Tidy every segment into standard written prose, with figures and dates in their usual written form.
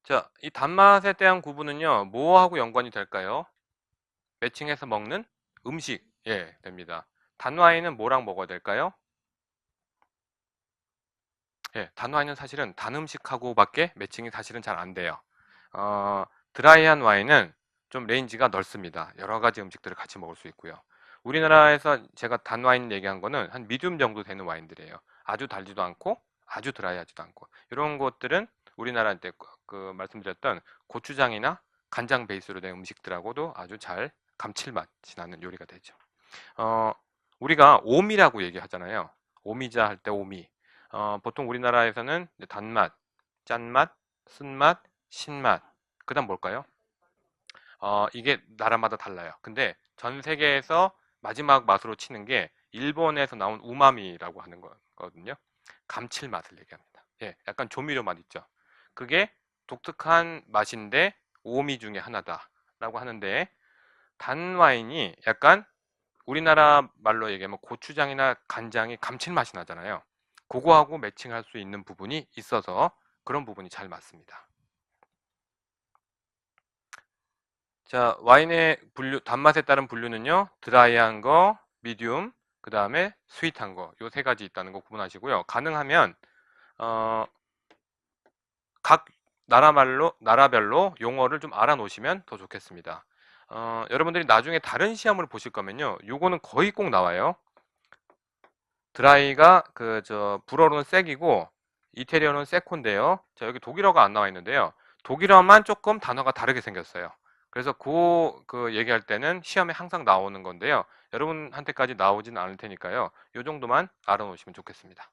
자, 이 단맛에 대한 구분은요, 뭐하고 연관이 될까요? 매칭해서 먹는 음식, 예, 됩니다. 단와인은 뭐랑 먹어야 될까요? 예, 단와인은 사실은 단 음식하고밖에 매칭이 사실은 잘 안 돼요. 어, 드라이한 와인은 좀 레인지가 넓습니다. 여러 가지 음식들을 같이 먹을 수 있고요. 우리나라에서 제가 단 와인 얘기한 거는 한 미디움 정도 되는 와인들이에요. 아주 달지도 않고 아주 드라이하지도 않고 이런 것들은 우리나라 때 말씀드렸던 고추장이나 간장 베이스로 된 음식들하고도 아주 잘 감칠맛이 나는 요리가 되죠. 어, 우리가 오미라고 얘기하잖아요. 오미자 할 때 오미. 보통 우리나라에서는 이제 단맛, 짠맛, 쓴맛, 신맛. 그다음 뭘까요? 이게 나라마다 달라요. 근데 전 세계에서 마지막 맛으로 치는 게 일본에서 나온 우마미라고 하는 거거든요. 감칠맛을 얘기합니다. 예, 약간 조미료 맛 있죠. 그게 독특한 맛인데 오미 중에 하나다라고 하는데 단 와인이 약간 우리나라 말로 얘기하면 고추장이나 간장이 감칠맛이 나잖아요. 그거하고 매칭할 수 있는 부분이 있어서 그런 부분이 잘 맞습니다. 자, 와인의 분류, 단맛에 따른 분류는요, 드라이한 거, 미디움, 그 다음에 스윗한 거, 요 세 가지 있다는 거 구분하시고요. 가능하면, 어, 각 나라별로 용어를 좀 알아놓으시면 더 좋겠습니다. 여러분들이 나중에 다른 시험을 보실 거면요, 요거는 거의 꼭 나와요. 드라이가 불어로는 색이고 이태리어는 세콘데요. 자, 여기 독일어가 안 나와 있는데요. 독일어만 조금 단어가 다르게 생겼어요. 그래서 그 얘기할 때는 시험에 항상 나오는 건데요. 여러분한테까지 나오진 않을 테니까요. 이 정도만 알아놓으시면 좋겠습니다.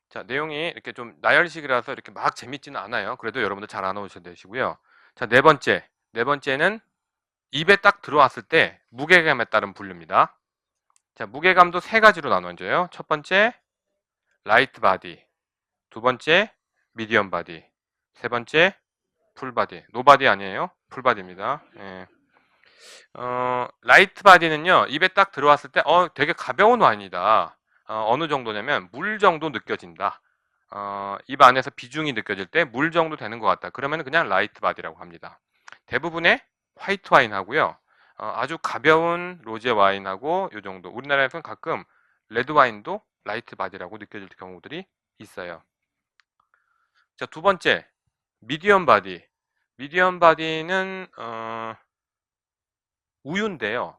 자, 내용이 이렇게 좀 나열식이라서 이렇게 막 재밌지는 않아요. 그래도 여러분들 잘 알아놓으셔야 되시고요. 자, 네 번째는 입에 딱 들어왔을 때 무게감에 따른 분류입니다. 자, 무게감도 세 가지로 나눠져요. 첫 번째, 라이트 바디. 두 번째, 미디엄 바디. 세 번째, 풀 바디. 노 바디 아니에요. 풀 바디입니다. 예. 라이트 바디는요, 입에 딱 들어왔을 때, 되게 가벼운 와인이다. 어느 정도냐면, 물 정도 느껴진다. 입 안에서 비중이 느껴질 때 물 정도 되는 것 같다. 그러면 그냥 라이트 바디라고 합니다. 대부분의 화이트 와인하고요. 아주 가벼운 로제 와인하고 요 정도. 우리나라에서는 가끔 레드 와인도 라이트 바디라고 느껴질 경우들이 있어요. 자, 두 번째, 미디엄 바디. 미디엄 바디는 우유인데요.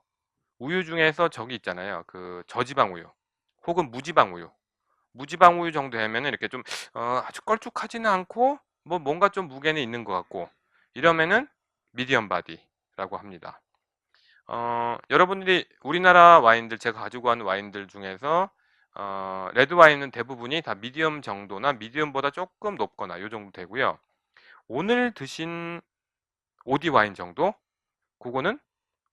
우유 중에서 저기 있잖아요. 그 저지방 우유 혹은 무지방 우유. 무지방 우유 정도 되면은 이렇게 좀 아주 걸쭉하지는 않고 뭐 뭔가 좀 무게는 있는 것 같고 이러면은 미디엄 바디라고 합니다. 여러분들이 우리나라 와인들 제가 가지고 간 와인들 중에서 레드 와인은 대부분이 다 미디엄 정도나 미디엄보다 조금 높거나 요 정도 되고요. 오늘 드신 오디 와인 정도 그거는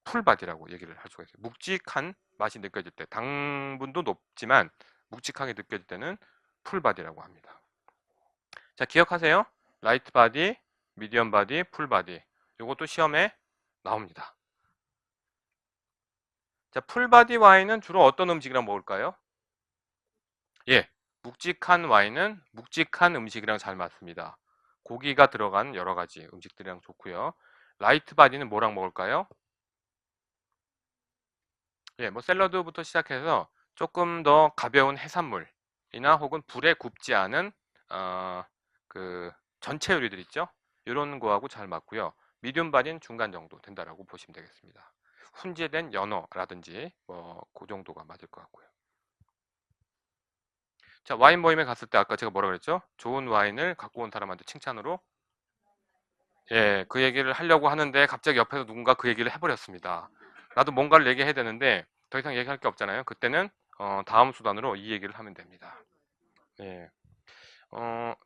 풀바디라고 얘기를 할 수가 있어요. 묵직한 맛이 느껴질 때 당분도 높지만 묵직하게 느껴질 때는 풀바디라고 합니다. 자, 기억하세요. 라이트 바디, 미디엄 바디, 풀 바디. 이것도 시험에 나옵니다. 자, 풀 바디 와인은 주로 어떤 음식이랑 먹을까요? 예. 묵직한 와인은 묵직한 음식이랑 잘 맞습니다. 고기가 들어간 여러 가지 음식들이랑 좋고요. 라이트 바디는 뭐랑 먹을까요? 예, 뭐 샐러드부터 시작해서 조금 더 가벼운 해산물이나 혹은 불에 굽지 않은 어, 그 전체 요리들 있죠? 이런 거하고 잘 맞고요. 미디움 바디는 중간 정도 된다라고 보시면 되겠습니다. 훈제된 연어라든지 뭐 그 정도가 맞을 것 같고요. 자, 와인 모임에 갔을 때 아까 제가 뭐라 그랬죠? 좋은 와인을 갖고 온 사람한테 칭찬으로 예, 그 얘기를 하려고 하는데 갑자기 옆에서 누군가 그 얘기를 해버렸습니다. 나도 뭔가를 얘기해야 되는데 더 이상 얘기할 게 없잖아요. 그때는 다음 수단으로 이 얘기를 하면 됩니다. 예.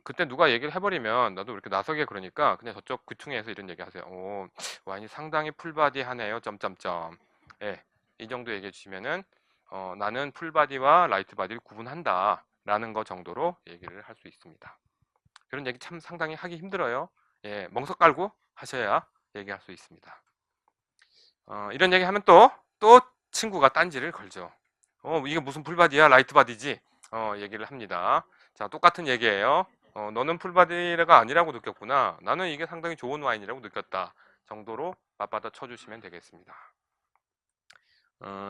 그때 누가 얘기를 해버리면 나도 이렇게 나서게 그러니까 그냥 저쪽 귀퉁이에서 이런 얘기 하세요. 와인이 상당히 풀바디하네요. 점점점. 예. 이 정도 얘기해 주시면은 나는 풀바디와 라이트 바디를 구분한다. 라는 거 정도로 얘기를 할 수 있습니다. 그런 얘기 참 상당히 하기 힘들어요. 예, 멍석 깔고 하셔야 얘기할 수 있습니다. 이런 얘기 하면 또 친구가 딴지를 걸죠. 이게 무슨 풀바디야? 라이트 바디지? 얘기를 합니다. 자, 똑같은 얘기예요. 너는 풀바디가 아니라고 느꼈구나. 나는 이게 상당히 좋은 와인이라고 느꼈다. 정도로 맞받아 쳐주시면 되겠습니다.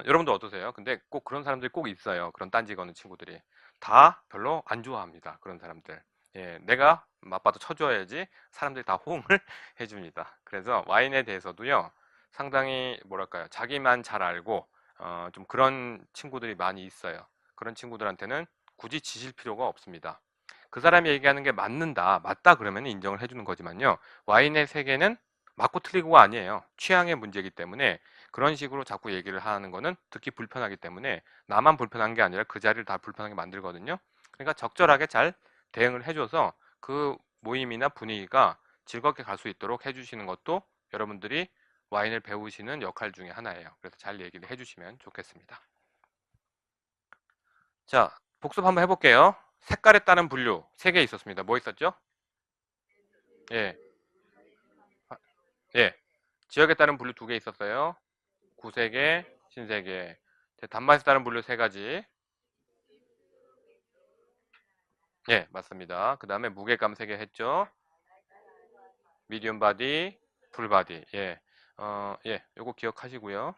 여러분도 어떠세요? 근데 꼭 그런 사람들이 꼭 있어요. 그런 딴지 거는 친구들이. 다 별로 안 좋아합니다. 그런 사람들. 예, 내가 맞받아 쳐줘야지 사람들이 다 호응을 해줍니다. 그래서 와인에 대해서도요, 상당히 뭐랄까요, 자기만 잘 알고, 좀 그런 친구들이 많이 있어요. 그런 친구들한테는 굳이 지실 필요가 없습니다. 그 사람이 얘기하는 게 맞는다, 맞다 그러면 인정을 해주는 거지만요, 와인의 세계는 맞고 틀리고가 아니에요. 취향의 문제이기 때문에 그런 식으로 자꾸 얘기를 하는 거는 듣기 불편하기 때문에 나만 불편한 게 아니라 그 자리를 다 불편하게 만들거든요. 그러니까 적절하게 잘 대응을 해줘서 그 모임이나 분위기가 즐겁게 갈 수 있도록 해주시는 것도 여러분들이 와인을 배우시는 역할 중에 하나예요. 그래서 잘 얘기를 해주시면 좋겠습니다. 자, 복습 한번 해볼게요. 색깔에 따른 분류 3개 있었습니다. 뭐 있었죠? 예, 예. 지역에 따른 분류 2개 있었어요. 구세계, 신세계. 단맛에 따른 분류 3가지. 예, 맞습니다. 그 다음에 무게감 3개 했죠. 미디움 바디, 풀 바디. 예. 예. 요거 기억하시고요.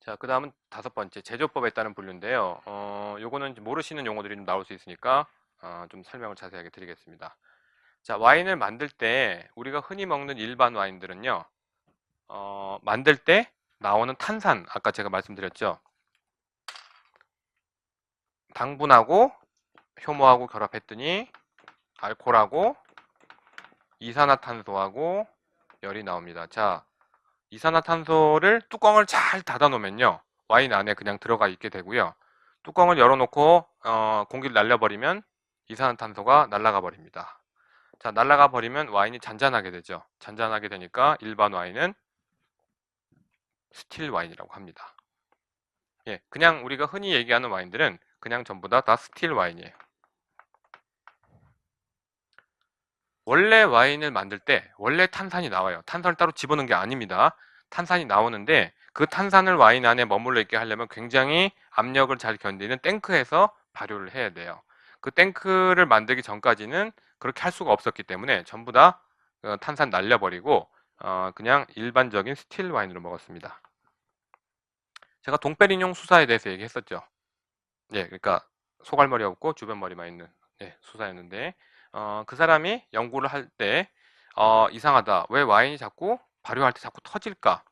자, 그 다음은 5번째, 제조법에 따른 분류인데요. 요거는 모르시는 용어들이 좀 나올 수 있으니까, 좀 설명을 자세하게 드리겠습니다. 자, 와인을 만들 때, 우리가 흔히 먹는 일반 와인들은요, 만들 때 나오는 탄산, 아까 제가 말씀드렸죠. 당분하고 효모하고 결합했더니, 알코올하고 이산화탄소하고 열이 나옵니다. 자, 이산화탄소를 뚜껑을 잘 닫아 놓으면요. 와인 안에 그냥 들어가 있게 되고요. 뚜껑을 열어놓고 공기를 날려버리면 이산화탄소가 날아가 버립니다. 자, 날아가 버리면 와인이 잔잔하게 되죠. 잔잔하게 되니까 일반 와인은 스틸 와인이라고 합니다. 예, 그냥 우리가 흔히 얘기하는 와인들은 그냥 전부 다 스틸 와인이에요. 원래 와인을 만들 때 원래 탄산이 나와요. 탄산을 따로 집어넣은 게 아닙니다. 탄산이 나오는데 그 탄산을 와인 안에 머물러 있게 하려면 굉장히 압력을 잘 견디는 탱크에서 발효를 해야 돼요. 그 탱크를 만들기 전까지는 그렇게 할 수가 없었기 때문에 전부 다 탄산 날려버리고 그냥 일반적인 스틸 와인으로 먹었습니다. 제가 동페리뇽 수사에 대해서 얘기했었죠. 예, 그러니까 소갈머리 없고 주변머리만 있는 수사였는데 그 사람이 연구를 할 때 이상하다. 왜 와인이 자꾸 발효할 때 자꾸 터질까?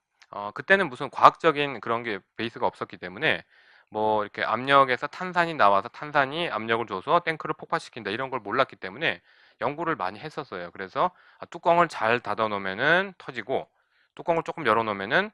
그때는 무슨 과학적인 그런 게 베이스가 없었기 때문에 뭐 이렇게 압력에서 탄산이 나와서 탄산이 압력을 줘서 탱크를 폭발시킨다 이런 걸 몰랐기 때문에 연구를 많이 했었어요. 그래서 뚜껑을 잘 닫아 놓으면은 터지고 뚜껑을 조금 열어 놓으면은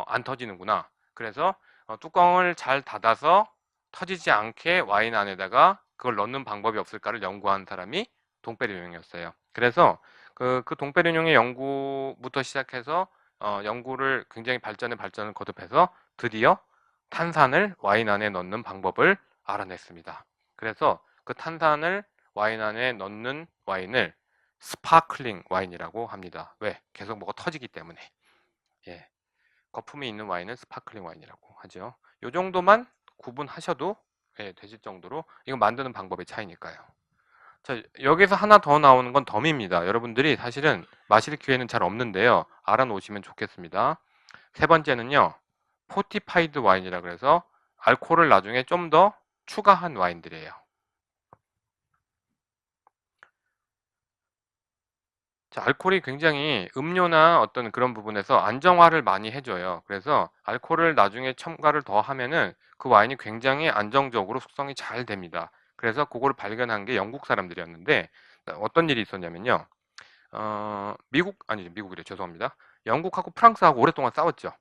안 터지는구나. 그래서 뚜껑을 잘 닫아서 터지지 않게 와인 안에다가 그걸 넣는 방법이 없을까를 연구한 사람이 동페리뇽이었어요. 그래서 그 동페리뇽의 연구부터 시작해서 연구를 굉장히 발전을 거듭해서 드디어 탄산을 와인 안에 넣는 방법을 알아냈습니다. 그래서 그 탄산을 와인 안에 넣는 와인을 스파클링 와인이라고 합니다. 왜? 계속 뭐가 터지기 때문에. 예. 거품이 있는 와인은 스파클링 와인이라고 하죠. 요 정도만 구분하셔도 되실 정도로 이거 만드는 방법의 차이니까요. 자, 여기서 하나 더 나오는 건 덤입니다. 여러분들이 사실은 마실 기회는 잘 없는데요. 알아놓으시면 좋겠습니다. 세 번째는요. 포티파이드 와인이라 그래서 알코올을 나중에 좀 더 추가한 와인들이에요. 자, 알코올이 굉장히 음료나 어떤 그런 부분에서 안정화를 많이 해줘요. 그래서 알코올을 나중에 첨가를 더 하면은 그 와인이 굉장히 안정적으로 숙성이 잘 됩니다. 그래서 그걸 발견한 게 영국 사람들이었는데 어떤 일이 있었냐면요. 미국이래 죄송합니다. 영국하고 프랑스하고 오랫동안 싸웠죠.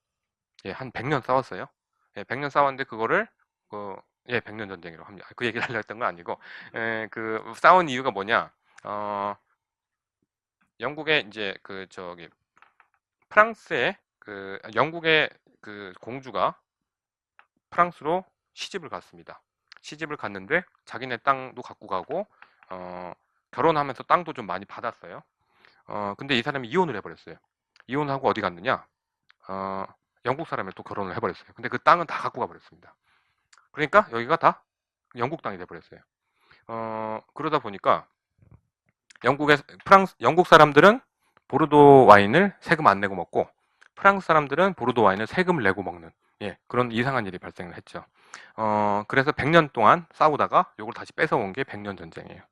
예, 한 100년 싸웠어요. 예, 100년 싸웠는데 그거를 그, 예, 100년 전쟁이라고 합니다. 그 얘기를 하려고 했던 건 아니고 그 싸운 이유가 뭐냐? 어, 영국의 이제 프랑스의 영국의 그 공주가 프랑스로 시집을 갔습니다. 시집을 갔는데 자기네 땅도 갖고 가고 결혼하면서 땅도 좀 많이 받았어요. 근데 이 사람이 이혼을 해버렸어요. 이혼하고 어디 갔느냐? 어, 영국 사람을 또 결혼을 해버렸어요. 근데 그 땅은 다 갖고 가버렸습니다. 그러니까 여기가 다 영국 땅이 돼버렸어요. 그러다 보니까 영국 사람들은 보르도 와인을 세금 안 내고 먹고, 프랑스 사람들은 보르도 와인을 세금을 내고 먹는, 예, 그런 이상한 일이 발생을 했죠. 그래서 100년 동안 싸우다가 요걸 다시 뺏어온 게 100년 전쟁이에요.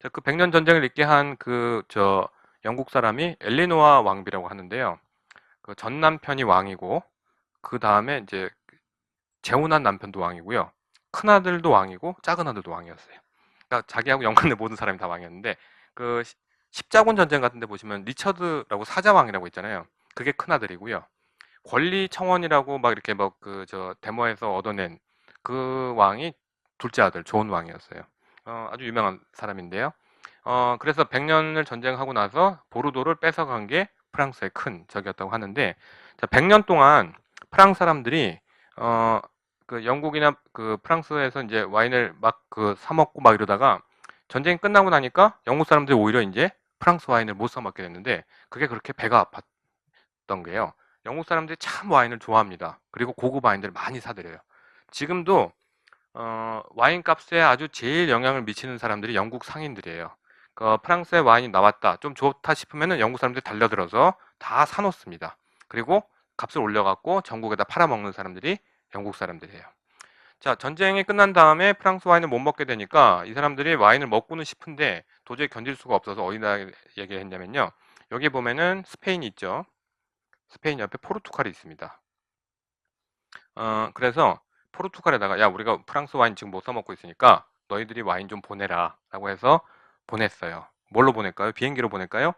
자, 그 100년 전쟁을 있게 한 영국 사람이 엘리노아 왕비라고 하는데요. 그 전 남편이 왕이고, 그 다음에 이제 재혼한 남편도 왕이고요. 큰 아들도 왕이고 작은 아들도 왕이었어요. 그러니까 자기하고 연관된 모든 사람이 다 왕이었는데, 그 십자군 전쟁 같은 데 보시면 리처드라고 사자왕이라고 있잖아요. 그게 큰 아들이고요. 권리청원이라고 막 이렇게 막 데모에서 얻어낸 그 왕이 둘째 아들 존 왕이었어요. 아주 유명한 사람인데요. 그래서 100년을 전쟁하고 나서 보르도를 뺏어간 게 프랑스의 큰 적이었다고 하는데, 자, 100년 동안 프랑스 사람들이 그 영국이나 그 프랑스에서 이제 와인을 막 사 먹고 막 이러다가 전쟁이 끝나고 나니까 영국 사람들이 오히려 이제 프랑스 와인을 못 사 먹게 됐는데, 그게 그렇게 배가 아팠던 게요. 영국 사람들이 참 와인을 좋아합니다. 그리고 고급 와인들을 많이 사들여요. 지금도 와인 값에 아주 제일 영향을 미치는 사람들이 영국 상인들이에요. 그 프랑스의 와인이 나왔다, 좀 좋다 싶으면은 영국 사람들이 달려들어서 다 사놓습니다. 그리고 값을 올려갖고 전국에다 팔아먹는 사람들이 영국 사람들이에요. 자, 전쟁이 끝난 다음에 프랑스 와인을 못 먹게 되니까 이 사람들이 와인을 먹고는 싶은데 도저히 견딜 수가 없어서 어디다 얘기했냐면요. 여기 보면은 스페인이 있죠. 스페인 옆에 포르투갈이 있습니다. 그래서 포르투갈에다가 야, 우리가 프랑스 와인 지금 못 사 먹고 있으니까 너희들이 와인 좀 보내라 라고 해서 보냈어요. 뭘로 보낼까요? 비행기로 보낼까요?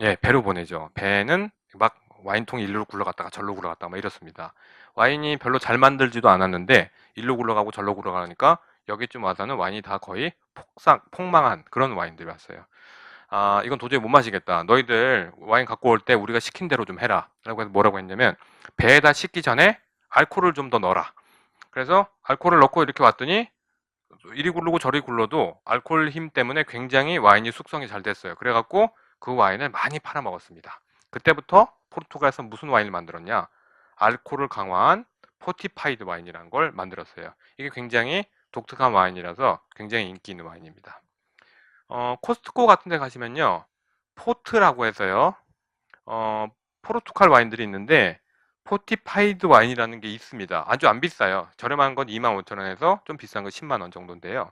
예, 배로 보내죠. 배는 막 와인통이 일로 굴러갔다가 절로 굴러갔다가 막 이렇습니다. 와인이 별로 잘 만들지도 않았는데 일로 굴러가고 절로 굴러가니까 여기쯤 와서는 와인이 다 거의 폭망한 그런 와인들이 왔어요. 아, 이건 도저히 못 마시겠다. 너희들 와인 갖고 올 때 우리가 시킨 대로 좀 해라. 라고 해서 뭐라고 했냐면, 배에다 싣기 전에 알코올을 좀 더 넣어라. 그래서 알코올을 넣고 이렇게 왔더니 이리 굴르고 저리 굴러도 알코올 힘 때문에 굉장히 와인이 숙성이 잘 됐어요. 그래갖고 그 와인을 많이 팔아 먹었습니다. 그때부터 포르투갈에서 무슨 와인을 만들었냐? 알코올을 강화한 포티파이드 와인이라는 걸 만들었어요. 이게 굉장히 독특한 와인이라서 굉장히 인기 있는 와인입니다. 코스트코 같은 데 가시면요, 포트라고 해서요, 포르투갈 와인들이 있는데 포티파이드 와인이라는 게 있습니다. 아주 안 비싸요. 저렴한 건 25,000원에서 좀 비싼 건 10만 원 정도인데요.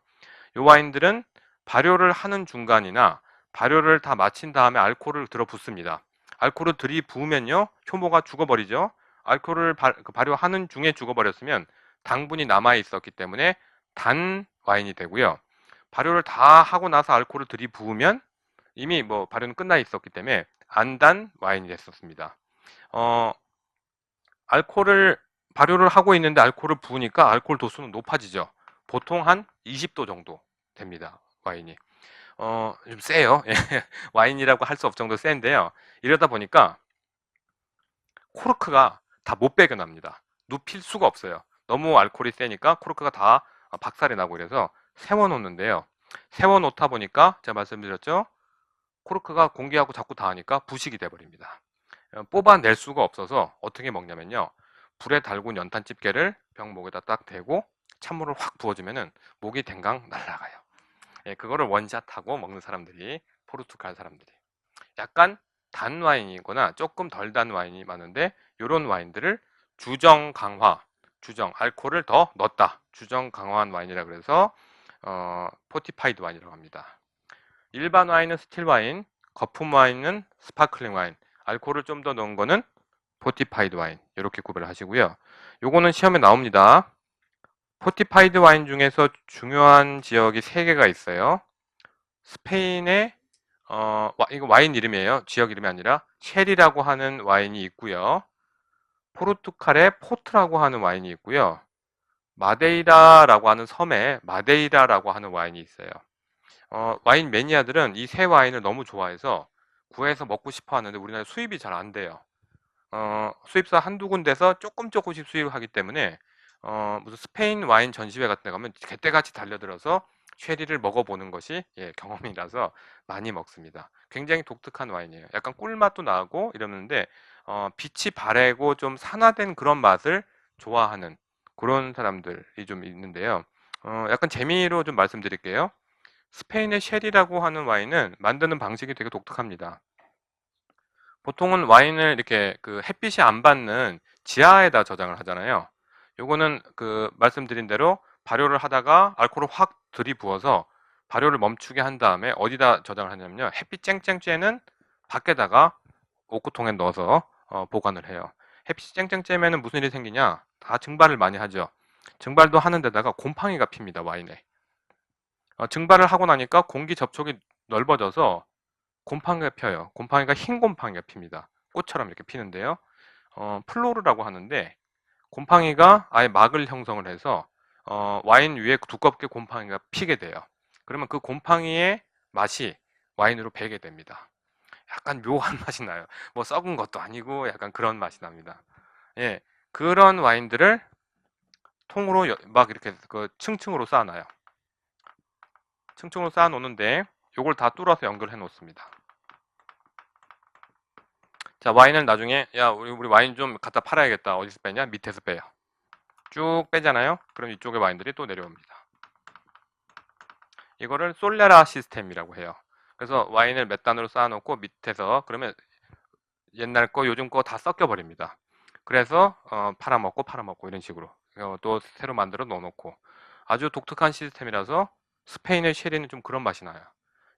이 와인들은 발효를 하는 중간이나 발효를 다 마친 다음에 알코올을 들어붓습니다. 알코올을 들이부으면요, 효모가 죽어버리죠. 알코올을 발효하는 중에 죽어버렸으면 당분이 남아 있었기 때문에 단 와인이 되고요. 발효를 다 하고 나서 알코올을 들이부으면 이미 뭐 발효는 끝나 있었기 때문에 안 단 와인이 됐었습니다. 어, 알코올을 발효를 하고 있는데 알코올을 부으니까 알코올 도수는 높아지죠. 보통 한 20도 정도 됩니다. 와인이. 좀 세요. 와인이라고 할 수 없을 정도 센데요. 이러다 보니까 코르크가 다 못 배겨납니다. 눕힐 수가 없어요. 너무 알코올이 세니까 코르크가 다 박살이 나고 이래서 세워놓는데요. 세워놓다 보니까 제가 말씀드렸죠. 코르크가 공기하고 자꾸 닿으니까 부식이 돼버립니다. 뽑아낼 수가 없어서 어떻게 먹냐면요. 불에 달군 연탄 집게를 병 목에다 딱 대고 찬물을 확 부어주면은 목이 댕강 날아가요. 예, 그거를 원샷하고 먹는 사람들이 포르투갈 사람들이. 약간 단 와인이거나 조금 덜 단 와인이 많은데 이런 와인들을 주정 강화, 주정 알코올을 더 넣었다. 주정 강화한 와인이라 그래서 포티파이드 와인이라고 합니다. 일반 와인은 스틸 와인, 거품 와인은 스파클링 와인, 알코올을 좀 더 넣은 거는 포티파이드 와인, 이렇게 구별을 하시고요. 요거는 시험에 나옵니다. 포티파이드 와인 중에서 중요한 지역이 3개가 있어요. 스페인의 이거 와인 이름이에요. 지역 이름이 아니라 쉐리라고 하는 와인이 있고요. 포르투갈의 포트라고 하는 와인이 있고요. 마데이라라고 하는 섬에 마데이라라고 하는 와인이 있어요. 와인 매니아들은 이 세 와인을 너무 좋아해서 구해서 먹고 싶어 하는데 우리나라에 수입이 잘 안 돼요. 수입사 한두 군데서 조금씩 수입하기 때문에 무슨 스페인 와인 전시회 같은 데 가면 개떼같이 달려들어서 쉐리를 먹어보는 것이 경험이라서 많이 먹습니다. 굉장히 독특한 와인이에요. 약간 꿀맛도 나고 이러는데 빛이 바래고 좀 산화된 그런 맛을 좋아하는 그런 사람들이 좀 있는데요. 약간 재미로 좀 말씀드릴게요. 스페인의 쉐리라고 하는 와인은 만드는 방식이 되게 독특합니다. 보통은 와인을 이렇게 그 햇빛이 안 받는 지하에다 저장을 하잖아요. 요거는 그 말씀드린 대로 발효를 하다가 알코올을 확 들이부어서 발효를 멈추게 한 다음에 어디다 저장을 하냐면요. 햇빛 쨍쨍 쬐는 밖에다가 오크통에 넣어서 보관을 해요. 햇빛이 쨍쨍 쬐면은 무슨 일이 생기냐? 다 증발을 많이 하죠. 증발도 하는 데다가 곰팡이가 핍니다, 와인에. 증발을 하고 나니까 공기 접촉이 넓어져서 곰팡이가 펴요. 곰팡이가 흰 곰팡이가 핍니다. 꽃처럼 이렇게 피는데요. 플로르라고 하는데 곰팡이가 아예 막을 형성을 해서 와인 위에 두껍게 곰팡이가 피게 돼요. 그러면 그 곰팡이의 맛이 와인으로 배게 됩니다. 약간 묘한 맛이 나요. 뭐 썩은 것도 아니고 약간 그런 맛이 납니다. 예, 그런 와인들을 통으로 막 이렇게 그 층층으로 쌓아놔요. 층층으로 쌓아놓는데 요걸 다 뚫어서 연결해 놓습니다. 자, 와인을 나중에 야 우리 와인 좀 갖다 팔아야겠다. 어디서 빼냐? 밑에서 빼요. 쭉 빼잖아요. 그럼 이쪽에 와인들이 또 내려옵니다. 이거를 솔레라 시스템이라고 해요. 그래서 와인을 몇 단으로 쌓아놓고 밑에서 그러면 옛날 거 요즘 거 다 섞여 버립니다. 그래서 팔아먹고 이런 식으로 또 새로 만들어 넣어놓고 아주 독특한 시스템이라서 스페인의 쉐리는 좀 그런 맛이 나요.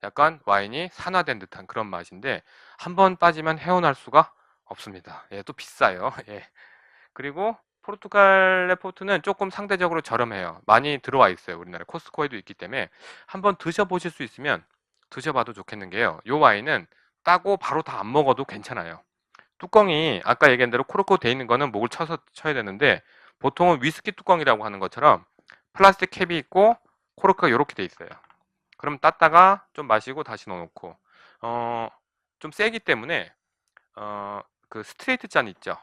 약간 와인이 산화된 듯한 그런 맛인데 한 번 빠지면 헤어날 수가 없습니다. 예, 또 비싸요. 예. 그리고 포르투갈의 포트는 조금 상대적으로 저렴해요. 많이 들어와 있어요. 우리나라 코스트코에도 있기 때문에 한번 드셔보실 수 있으면 드셔봐도 좋겠는 게요. 이 와인은 따고 바로 다 안 먹어도 괜찮아요. 뚜껑이 아까 얘기한 대로 코르크 돼 있는 거는 목을 쳐서 쳐야 되는데 보통은 위스키 뚜껑이라고 하는 것처럼 플라스틱 캡이 있고 코르크가 이렇게 돼 있어요. 그럼 땄다가 좀 마시고 다시 넣어놓고 좀 세기 때문에 그 스트레이트 잔 있죠.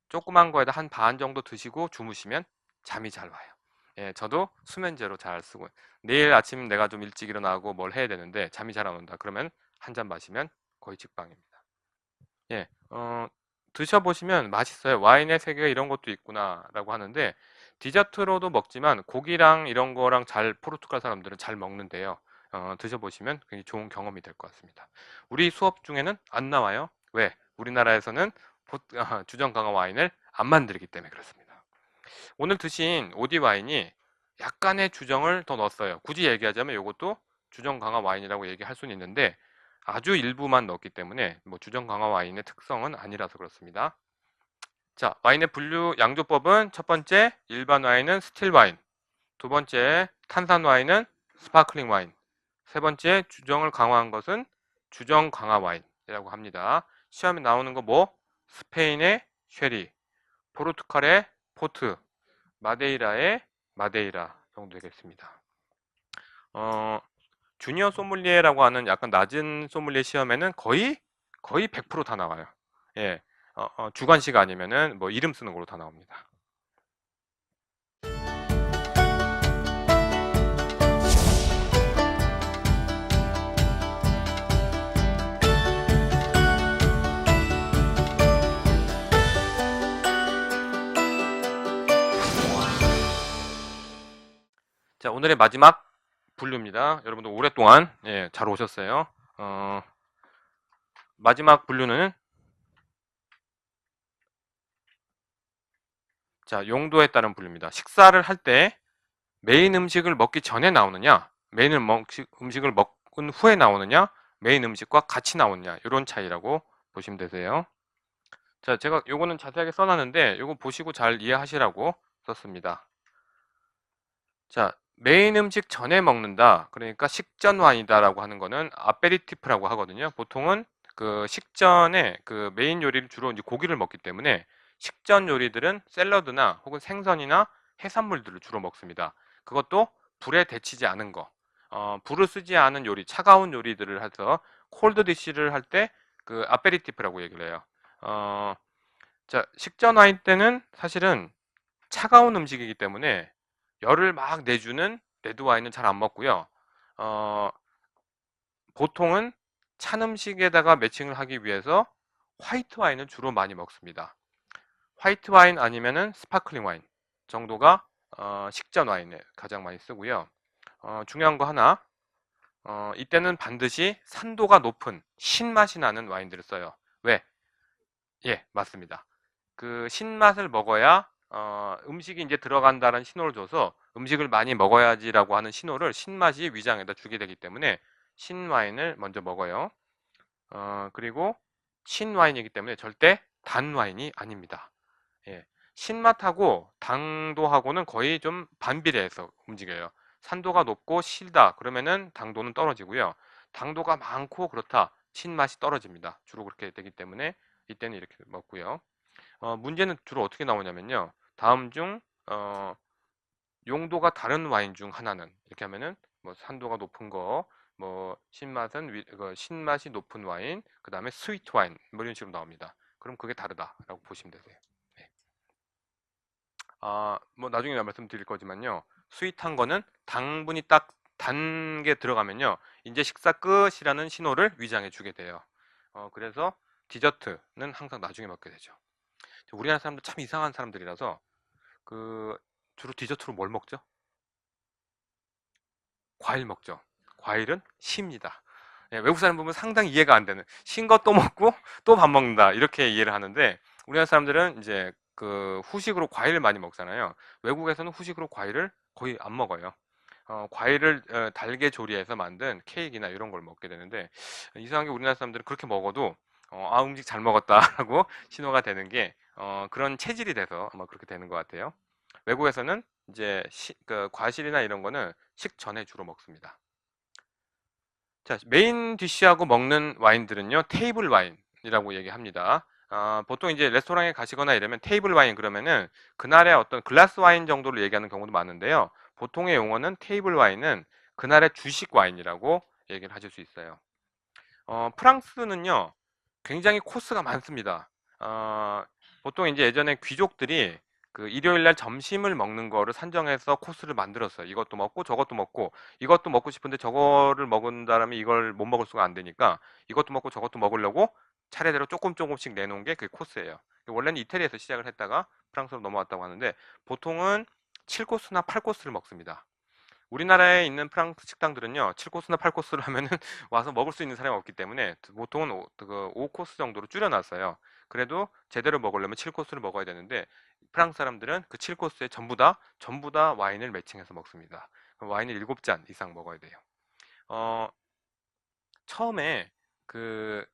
조그만 거에다 한 반 정도 드시고 주무시면 잠이 잘 와요. 예, 저도 수면제로 잘 쓰고 내일 아침 내가 좀 일찍 일어나고 뭘 해야 되는데 잠이 잘 안 온다. 그러면 한 잔 마시면 거의 직방입니다. 예, 드셔보시면 맛있어요. 와인의 세계가 이런 것도 있구나라고 하는데 디저트로도 먹지만 고기랑 이런 거랑 잘 포르투갈 사람들은 잘 먹는데요. 드셔보시면 굉장히 좋은 경험이 될 것 같습니다. 우리 수업 중에는 안 나와요. 왜? 우리나라에서는 주정 강화 와인을 안 만들기 때문에 그렇습니다. 오늘 드신 오디 와인이 약간의 주정을 더 넣었어요. 굳이 얘기하자면 이것도 주정 강화 와인이라고 얘기할 수는 있는데 아주 일부만 넣었기 때문에 뭐 주정 강화 와인의 특성은 아니라서 그렇습니다. 자, 와인의 분류 양조법은 첫 번째 일반 와인은 스틸 와인, 두 번째 탄산 와인은 스파클링 와인, 세 번째 주정을 강화한 것은 주정 강화 와인이라고 합니다. 시험에 나오는 거 뭐? 스페인의 쉐리, 포르투갈의 포트, 마데이라의 마데이라 정도 되겠습니다. 주니어 소믈리에라고 하는 약간 낮은 소믈리에 시험에는 거의 100%다 나와요. 예, 주관식 아니면은 뭐 이름 쓰는 걸로 다 나옵니다. 자, 오늘의 마지막 분류입니다. 여러분들 오랫동안 잘 오셨어요. 마지막 분류는 자, 용도에 따른 분류입니다. 식사를 할 때 메인 음식을 먹기 전에 나오느냐, 음식을 먹은 후에 나오느냐, 메인 음식과 같이 나오느냐, 이런 차이라고 보시면 되세요. 자, 제가 요거는 자세하게 써놨는데 요거 보시고 잘 이해하시라고 썼습니다. 자, 메인 음식 전에 먹는다. 그러니까 식전 와인이다라고 하는 거는 아페리티프라고 하거든요. 보통은 그 식전에 그 메인 요리를 주로 이제 고기를 먹기 때문에 식전 요리들은 샐러드나 혹은 생선이나 해산물들을 주로 먹습니다. 그것도 불에 데치지 않은 거, 불을 쓰지 않은 요리, 차가운 요리들을 해서 콜드 디쉬를 할 때 그 아페리티프라고 얘기를 해요. 자, 식전 와인 때는 사실은 차가운 음식이기 때문에 열을 막 내주는 레드 와인은 잘 안 먹고요. 보통은 찬 음식에다가 매칭을 하기 위해서 화이트 와인을 주로 많이 먹습니다. 화이트 와인 아니면은 스파클링 와인 정도가 식전 와인을 가장 많이 쓰고요. 중요한 거 하나, 이때는 반드시 산도가 높은 신맛이 나는 와인들을 써요. 왜? 예, 맞습니다. 그 신맛을 먹어야 음식이 이제 들어간다는 신호를 줘서 음식을 많이 먹어야지라고 하는 신호를 신맛이 위장에다 주게 되기 때문에 신와인을 먼저 먹어요. 그리고 신와인이기 때문에 절대 단 와인이 아닙니다. 예. 신맛하고 당도하고는 거의 좀 반비례해서 움직여요. 산도가 높고 실다 그러면은 당도는 떨어지고요. 당도가 많고 그렇다 신맛이 떨어집니다. 주로 그렇게 되기 때문에 이때는 이렇게 먹고요. 문제는 주로 어떻게 나오냐면요. 다음 중 용도가 다른 와인 중 하나는 이렇게 하면은 뭐 산도가 높은 거, 뭐 신맛은 신맛이 높은 와인, 그 다음에 스위트 와인 뭐 이런 식으로 나옵니다. 그럼 그게 다르다라고 보시면 되세요. 네. 뭐 나중에 말씀드릴 거지만요. 스윗한 거는 당분이 딱 단 게 들어가면요. 이제 식사 끝이라는 신호를 위장해 주게 돼요. 그래서 디저트는 항상 나중에 먹게 되죠. 우리나라 사람들 참 이상한 사람들이라서 그 주로 디저트로 뭘 먹죠? 과일 먹죠. 과일은 쉽니다. 예, 외국 사람 보면 상당히 이해가 안 되는 신 거 또 먹고 또 밥 먹는다 이렇게 이해를 하는데 우리나라 사람들은 이제 그 후식으로 과일을 많이 먹잖아요. 외국에서는 후식으로 과일을 거의 안 먹어요. 과일을 달게 조리해서 만든 케이크나 이런 걸 먹게 되는데 이상하게 우리나라 사람들은 그렇게 먹어도 음식 잘 먹었다라고 신호가 되는 게 그런 체질이 돼서 아마 그렇게 되는 것 같아요. 외국에서는 이제 그 과실이나 이런 거는 식전에 주로 먹습니다. 자, 메인 디쉬하고 먹는 와인들은요, 테이블 와인이라고 얘기합니다. 보통 이제 레스토랑에 가시거나 이러면 테이블 와인 그러면은 그날의 어떤 글라스 와인 정도를 얘기하는 경우도 많은데요. 보통의 용어는 테이블 와인은 그날의 주식 와인이라고 얘기를 하실 수 있어요. 프랑스는요, 굉장히 코스가 많습니다. 보통 이제 예전에 귀족들이 그 일요일 날 점심을 먹는 거를 산정해서 코스를 만들었어요. 이것도 먹고 저것도 먹고 이것도 먹고 싶은데 저거를 먹은다면 이걸 못 먹을 수가 안 되니까 이것도 먹고 저것도 먹으려고 차례대로 조금 조금씩 내놓은 게 그 코스예요. 원래는 이태리에서 시작을 했다가 프랑스로 넘어왔다고 하는데 보통은 7코스나 8코스를 먹습니다. 우리나라에 있는 프랑스 식당들은요, 7코스나 8코스를 하면은 와서 먹을 수 있는 사람이 없기 때문에 보통은 5코스 정도로 줄여놨어요. 그래도 제대로 먹으려면 7코스를 먹어야 되는데 프랑스 사람들은 그 7코스에 전부 다 와인을 매칭해서 먹습니다. 와인을 7잔 이상 먹어야 돼요. 어, 처음에 그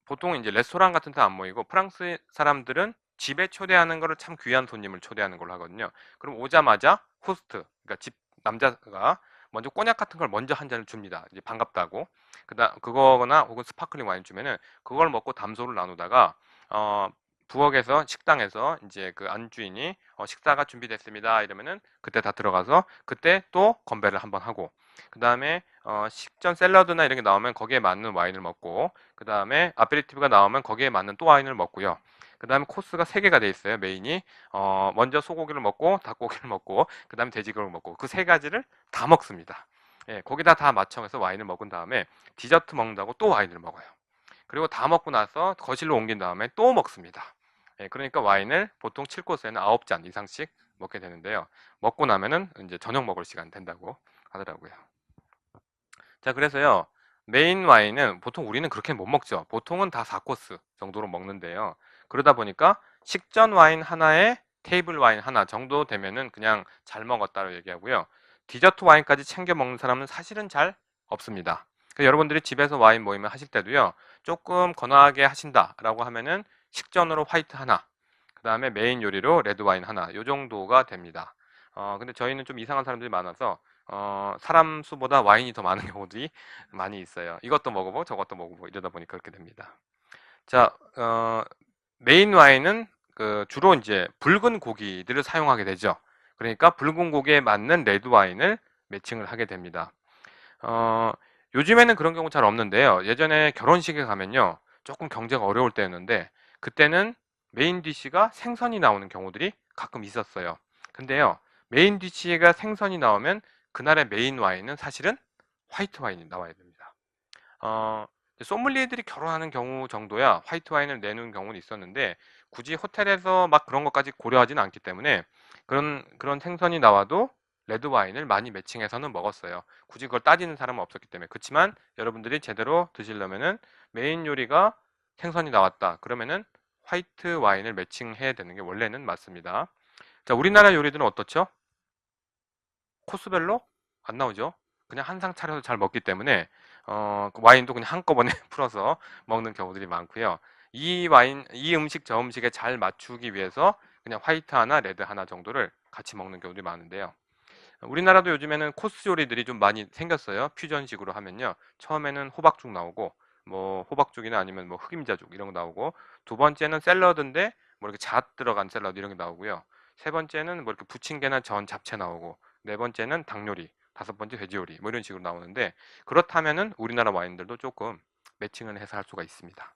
보통 이제 레스토랑 같은 데 안 모이고 프랑스 사람들은 집에 초대하는 거를 참 귀한 손님을 초대하는 걸로 하거든요. 그럼 오자마자 호스트, 그러니까 집 남자가 먼저 꼬냑 같은 걸 먼저 한 잔을 줍니다. 이제 반갑다고. 그거거나 혹은 스파클링 와인 주면은 그걸 먹고 담소를 나누다가 어, 부엌에서 식당에서 이제 그 안주인이 식사가 준비됐습니다. 이러면은 그때 다 들어가서 그때 또 건배를 한번 하고 그 다음에 식전 샐러드나 이런 게 나오면 거기에 맞는 와인을 먹고 그 다음에 아페리티브가 나오면 거기에 맞는 또 와인을 먹고요. 그 다음에 코스가 3개가 돼 있어요. 메인이 먼저 소고기를 먹고 닭고기를 먹고 그 다음에 돼지고기를 먹고 그 3가지를 다 먹습니다. 예, 거기다 다 맞춰서 와인을 먹은 다음에 디저트 먹는다고 또 와인을 먹어요. 그리고 다 먹고 나서 거실로 옮긴 다음에 또 먹습니다. 예, 그러니까 와인을 보통 7코스에는 9잔 이상씩 먹게 되는데요. 먹고 나면은 이제 저녁 먹을 시간 된다고 하더라고요. 자, 그래서요. 메인 와인은 보통 우리는 그렇게 못 먹죠. 보통은 다 4코스 정도로 먹는데요. 그러다 보니까 식전 와인 하나에 테이블 와인 하나 정도 되면은 그냥 잘 먹었다고 얘기하고요. 디저트 와인까지 챙겨 먹는 사람은 사실은 잘 없습니다. 그러니까 여러분들이 집에서 와인 모임을 하실 때도요. 조금 건하게 하신다라고 하면은 식전으로 화이트 하나, 그 다음에 메인 요리로 레드 와인 하나, 요 정도가 됩니다. 근데 저희는 좀 이상한 사람들이 많아서 사람 수보다 와인이 더 많은 경우들이 많이 있어요. 이것도 먹어보고 저것도 먹어보고 이러다 보니까 그렇게 됩니다. 자, 메인 와인은 그 주로 이제 붉은 고기들을 사용하게 되죠. 그러니까 붉은 고기에 맞는 레드 와인을 매칭을 하게 됩니다. 어, 요즘에는 그런 경우 잘 없는데요. 예전에 결혼식에 가면요. 조금 경제가 어려울 때였는데 그때는 메인 디시가 생선이 나오는 경우들이 가끔 있었어요. 근데요. 메인 디시가 생선이 나오면 그날의 메인 와인은 사실은 화이트 와인이 나와야 됩니다. 어, 소믈리에들이 결혼하는 경우 정도야 화이트 와인을 내는 경우는 있었는데 굳이 호텔에서 막 그런 것까지 고려하지는 않기 때문에 그런 생선이 나와도 레드 와인을 많이 매칭해서는 먹었어요. 굳이 그걸 따지는 사람은 없었기 때문에. 그렇지만 여러분들이 제대로 드시려면은 메인 요리가 생선이 나왔다. 그러면은 화이트 와인을 매칭해야 되는 게 원래는 맞습니다. 자, 우리나라 요리들은 어떻죠? 코스별로 안 나오죠. 그냥 한 상 차려서 잘 먹기 때문에 그 와인도 그냥 한꺼번에 풀어서 먹는 경우들이 많고요. 이 음식 저 음식에 잘 맞추기 위해서 그냥 화이트 하나, 레드 하나 정도를 같이 먹는 경우들이 많은데요. 우리나라도 요즘에는 코스 요리들이 좀 많이 생겼어요. 퓨전식으로 하면요. 처음에는 호박죽 나오고, 뭐 호박죽이나 아니면 뭐 흑임자죽 이런 거 나오고, 두 번째는 샐러드인데 뭐 이렇게 잣 들어간 샐러드 이런 게 나오고요. 세 번째는 뭐 이렇게 부침개나 전 잡채 나오고, 네 번째는 닭 요리, 다섯 번째 돼지 요리 뭐 이런 식으로 나오는데 그렇다면은 우리나라 와인들도 조금 매칭을 해서 할 수가 있습니다.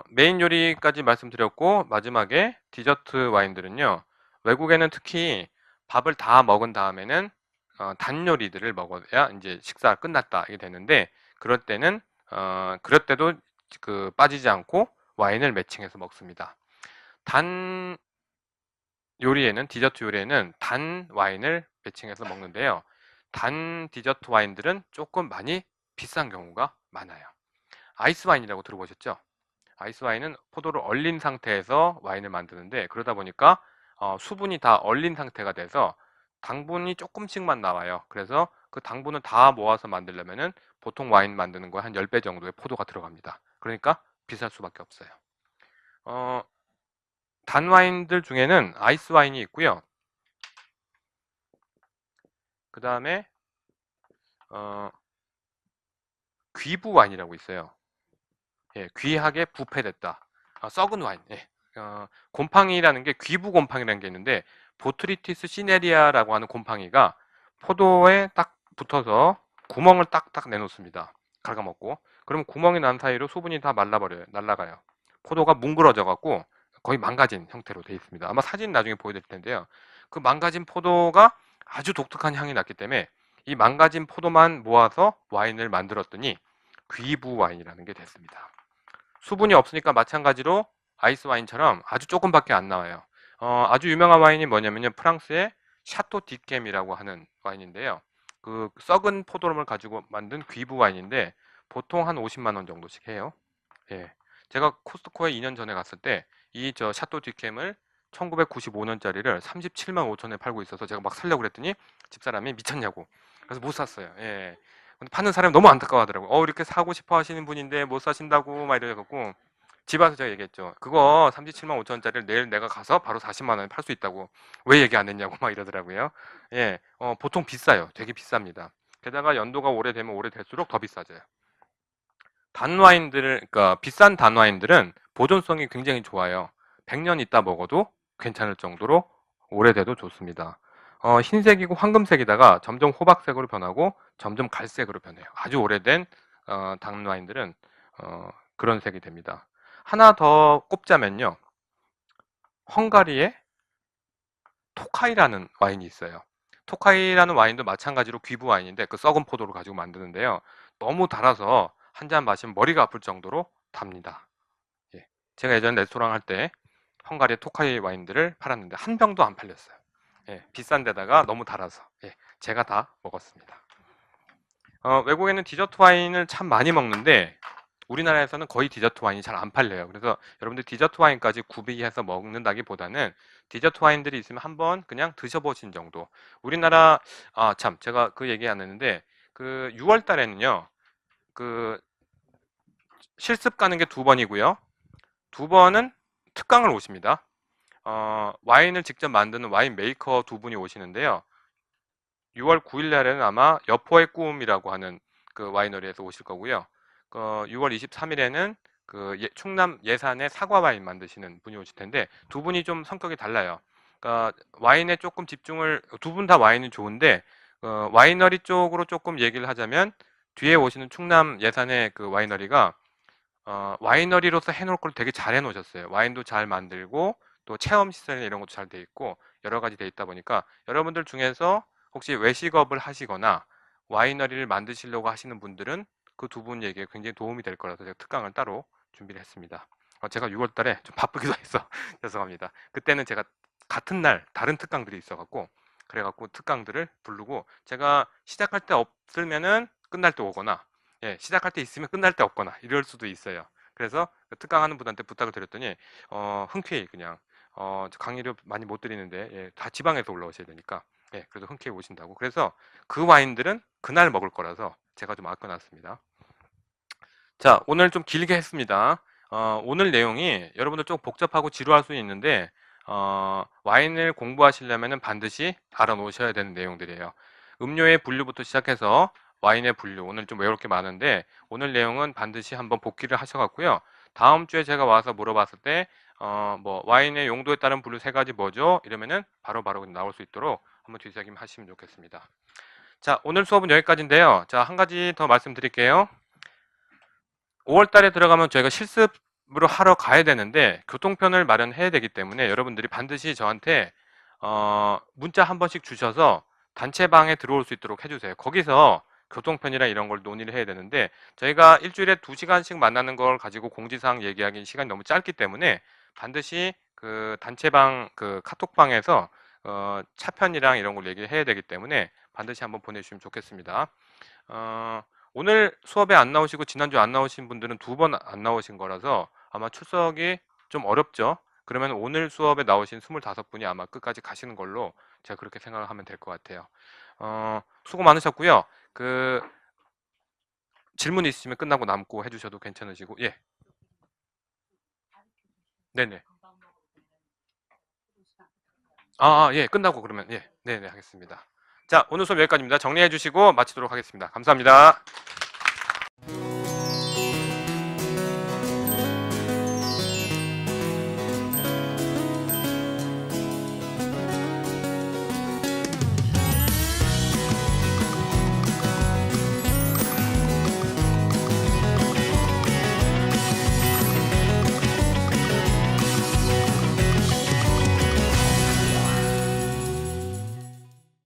메인 요리까지 말씀드렸고 마지막에 디저트 와인들은요. 외국에는 특히 밥을 다 먹은 다음에는 단 요리들을 먹어야 이제 식사가 끝났다 이게 되는데 그럴 때는 그럴 때도 그 빠지지 않고 와인을 매칭해서 먹습니다. 단 요리에는 디저트 요리에는 단 와인을 매칭해서 먹는데요. 단 디저트 와인들은 조금 많이 비싼 경우가 많아요. 아이스 와인이라고 들어보셨죠? 아이스 와인은 포도를 얼린 상태에서 와인을 만드는데 그러다 보니까 수분이 다 얼린 상태가 돼서 당분이 조금씩만 나와요. 그래서 그 당분을 다 모아서 만들려면은 보통 와인 만드는 거에 한 10배 정도의 포도가 들어갑니다. 그러니까 비쌀 수밖에 없어요. 어, 단 와인들 중에는 아이스 와인이 있고요. 그 다음에 어, 귀부 와인이라고 있어요. 예, 귀하게 부패됐다. 썩은 와인. 예. 곰팡이라는 게 귀부 곰팡이라는 게 있는데 보트리티스 시네리아라고 하는 곰팡이가 포도에 딱 붙어서 구멍을 딱딱 내놓습니다. 갉아먹고. 그럼 구멍이 난 사이로 수분이 다 말라버려요. 날아가요. 포도가 뭉그러져 갖고 거의 망가진 형태로 되어 있습니다. 아마 사진 나중에 보여드릴 텐데요. 그 망가진 포도가 아주 독특한 향이 났기 때문에 이 망가진 포도만 모아서 와인을 만들었더니 귀부 와인이라는 게 됐습니다. 수분이 없으니까 마찬가지로 아이스 와인처럼 아주 조금밖에 안 나와요. 아주 유명한 와인이 뭐냐면요. 프랑스의 샤토 디겜이라고 하는 와인인데요. 그 썩은 포도를 가지고 만든 귀부 와인인데 보통 한 50만 원 정도씩 해요. 예. 제가 코스트코에 2년 전에 갔을 때 이 저 샤토 디캠을 1995년짜리를 37만 5천에 팔고 있어서 제가 막 살려고 그랬더니 집사람이 미쳤냐고. 그래서 못 샀어요. 예. 근데 파는 사람이 너무 안타까워하더라고요. 이렇게 사고 싶어 하시는 분인데 못 사신다고 막 이래갖고 집 와서 제가 얘기했죠. 그거 37만 5천원짜리를 내일 내가 가서 바로 40만 원에 팔 수 있다고 왜 얘기 안 했냐고 막 이러더라고요. 예, 보통 비싸요. 되게 비쌉니다. 게다가 연도가 오래되면 오래될수록 더 비싸져요. 단 와인들을, 그러니까 비싼 단 와인들은 보존성이 굉장히 좋아요. 100년 있다 먹어도 괜찮을 정도로 오래돼도 좋습니다. 흰색이고 황금색이다가 점점 호박색으로 변하고 점점 갈색으로 변해요. 아주 오래된 단 와인들은 그런 색이 됩니다. 하나 더 꼽자면요. 헝가리의 토카이라는 와인이 있어요. 토카이라는 와인도 마찬가지로 귀부 와인인데 그 썩은 포도를 가지고 만드는데요. 너무 달아서 한 잔 마시면 머리가 아플 정도로 답니다. 예. 제가 예전에 레스토랑 할 때 헝가리의 토카이 와인들을 팔았는데 한 병도 안 팔렸어요. 예. 비싼 데다가 너무 달아서 예. 제가 다 먹었습니다. 외국에는 디저트 와인을 참 많이 먹는데 우리나라에서는 거의 디저트 와인이 잘 안 팔려요. 그래서 여러분들 디저트 와인까지 구비해서 먹는다기보다는 디저트 와인들이 있으면 한번 그냥 드셔보신 정도. 우리나라 참 제가 그 얘기 안 했는데 그 6월 달에는요. 그 실습 가는 게 두 번이고요. 두 번은 특강을 오십니다. 와인을 직접 만드는 와인 메이커 두 분이 오시는데요. 6월 9일 날에는 아마 여포의 꿈이라고 하는 그 와이너리에서 오실 거고요. 6월 23일에는 그 충남 예산의 사과 와인 만드시는 분이 오실 텐데 두 분이 좀 성격이 달라요. 그러니까 와인에 조금 집중을 두 분 다 와인이 좋은데 와이너리 쪽으로 조금 얘기를 하자면 뒤에 오시는 충남 예산의 그 와이너리가 와이너리로서 해놓을 걸 되게 잘 해놓으셨어요. 와인도 잘 만들고 또 체험 시설이나 이런 것도 잘 돼 있고 여러 가지 돼 있다 보니까 여러분들 중에서 혹시 외식업을 하시거나 와이너리를 만드시려고 하시는 분들은 그 두 분 얘기에 굉장히 도움이 될 거라서 제가 특강을 따로 준비를 했습니다. 제가 6월 달에 좀 바쁘기도 해서 죄송합니다. 그때는 제가 같은 날 다른 특강들이 있어갖고 그래갖고 특강들을 부르고 제가 시작할 때 없으면은 끝날 때 오거나 예, 시작할 때 있으면 끝날 때 없거나 이럴 수도 있어요. 그래서 그 특강하는 분한테 부탁을 드렸더니 흔쾌히 그냥 강의료 많이 못 드리는데 예, 다 지방에서 올라오셔야 되니까 예, 그래도 흔쾌히 오신다고. 그래서 그 와인들은 그날 먹을 거라서 제가 좀 아껴놨습니다. 자, 오늘 좀 길게 했습니다. 오늘 내용이 여러분들 좀 복잡하고 지루할 수 있는데 와인을 공부하시려면 반드시 알아놓으셔야 되는 내용들이에요. 음료의 분류부터 시작해서 와인의 분류, 오늘 좀 외울 게 많은데 오늘 내용은 반드시 한번 복기를 하셔갖고요. 다음 주에 제가 와서 물어봤을 때 뭐 와인의 용도에 따른 분류 세 가지 뭐죠? 이러면은 바로바로 나올 수 있도록 한번 뒤새김 하시면 좋겠습니다. 자, 오늘 수업은 여기까지인데요. 자, 한 가지 더 말씀드릴게요. 5월 달에 들어가면 저희가 실습으로 하러 가야 되는데 교통편을 마련해야 되기 때문에 여러분들이 반드시 저한테 문자 한 번씩 주셔서 단체방에 들어올 수 있도록 해주세요. 거기서 교통편이랑 이런 걸 논의를 해야 되는데 저희가 일주일에 2시간씩 만나는 걸 가지고 공지사항 얘기하기 시간이 너무 짧기 때문에 반드시 그 단체방 그 카톡방에서 차편이랑 이런 걸 얘기해야 되기 때문에 반드시 한번 보내주시면 좋겠습니다. 오늘 수업에 안 나오시고 지난주 안 나오신 분들은 2번 안 나오신 거라서 아마 출석이 좀 어렵죠. 그러면 오늘 수업에 나오신 25분이 아마 끝까지 가시는 걸로 제가 그렇게 생각을 하면 될 것 같아요. 수고 많으셨고요. 그 질문 있으시면 끝나고 남고 해주셔도 괜찮으시고 예, 네네. 예, 끝나고 그러면 예, 네네 하겠습니다. 자, 오늘 수업 여기까지입니다. 정리해 주시고 마치도록 하겠습니다. 감사합니다.